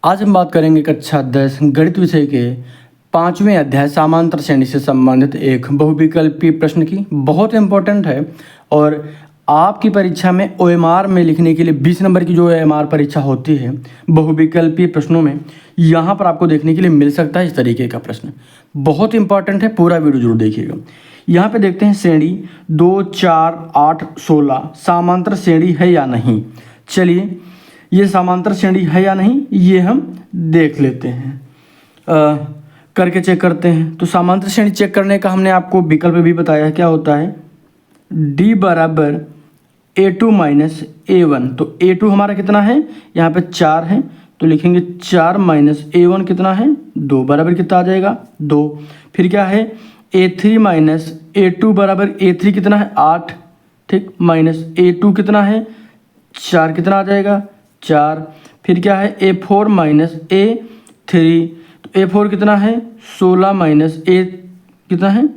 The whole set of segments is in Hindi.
आज हम बात करेंगे कक्षा 10 गणित विषय के 5वें अध्याय समांतर श्रेणी से संबंधित एक बहुविकल्पीय प्रश्न की। बहुत इंपॉर्टेंट है और आपकी परीक्षा में OMR में लिखने के लिए 20 नंबर की जो OMR परीक्षा होती है बहुविकल्पीय प्रश्नों में, यहाँ पर आपको देखने के लिए मिल सकता है इस तरीके का प्रश्न। बहुत इंपॉर्टेंट है, पूरा वीडियो जरूर देखिएगा। यहाँ पे देखते हैं श्रेणी 2, 4, 8, 16 समांतर श्रेणी है या नहीं। चलिए, ये समांतर श्रेणी है या नहीं ये हम देख लेते हैं, करके चेक करते हैं। तो समांतर श्रेणी चेक करने का हमने आपको विकल्प भी बताया, क्या होता है D बराबर A2 माइनस A1। तो A2 हमारा कितना है, यहाँ पे 4 है, तो लिखेंगे 4 माइनस A1 कितना है 2, बराबर कितना आ जाएगा 2। फिर क्या है A3 माइनस A2 बराबर A3 कितना है 8, ठीक, माइनस A2 कितना है 4, कितना आ जाएगा 4। फिर क्या है A4 माइनस A3, तो A4 कितना है 16 माइनस A कितना है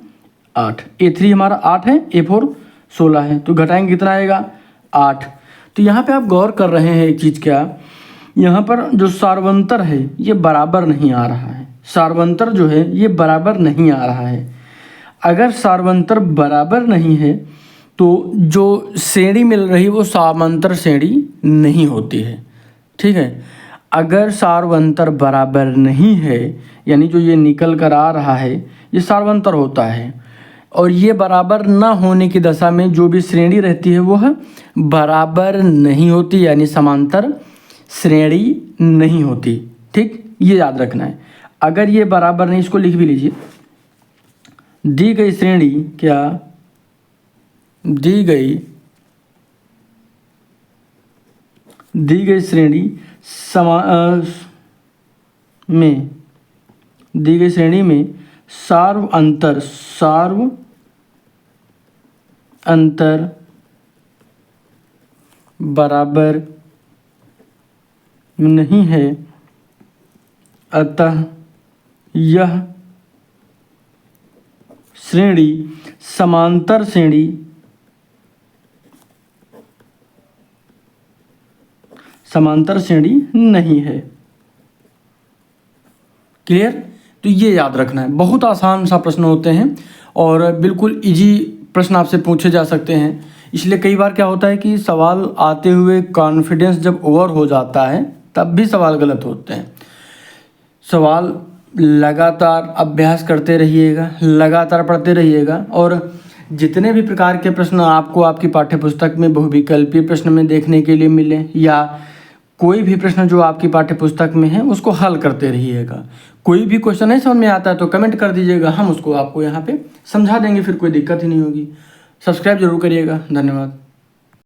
8। A3 हमारा 8 है, A4 16 है, तो घटाएंगे कितना आएगा 8। तो यहाँ पे आप गौर कर रहे हैं एक चीज़, क्या यहाँ पर जो सार्वंतर है ये बराबर नहीं आ रहा है। सार्वंतर जो है ये बराबर नहीं आ रहा है। अगर सार्वंतर बराबर नहीं है तो जो श्रेणी मिल रही है वो समांतर श्रेणी नहीं होती है, ठीक है। अगर सार्वंतर बराबर नहीं है यानी जो ये निकल कर आ रहा है ये सार्वंतर होता है, और ये बराबर ना होने की दशा में जो भी श्रेणी रहती है वह बराबर नहीं होती, यानी समांतर श्रेणी नहीं होती, ठीक, ये याद रखना है। अगर ये बराबर नहीं, इसको लिख भी लीजिए, दी गई श्रेणी, क्या दी गई श्रेणी में दी गई श्रेणी में सार्व अंतर बराबर नहीं है, अतः यह श्रेणी समांतर श्रेणी नहीं है। क्लियर? तो ये याद रखना है, बहुत आसान सा प्रश्न होते हैं और बिल्कुल इजी प्रश्न आपसे पूछे जा सकते हैं। इसलिए कई बार क्या होता है कि सवाल आते हुए कॉन्फिडेंस जब ओवर हो जाता है तब भी सवाल गलत होते हैं। सवाल लगातार अभ्यास करते रहिएगा, लगातार पढ़ते रहिएगा, और जितने भी प्रकार के प्रश्न आपको आपकी पाठ्यपुस्तक में बहुविकल्पीय प्रश्न में देखने के लिए मिले या कोई भी प्रश्न जो आपकी पाठ्यपुस्तक में है उसको हल करते रहिएगा। कोई भी क्वेश्चन नहीं समझ में आता है तो कमेंट कर दीजिएगा, हम उसको आपको यहाँ पे समझा देंगे, फिर कोई दिक्कत ही नहीं होगी। सब्सक्राइब जरूर करिएगा। धन्यवाद।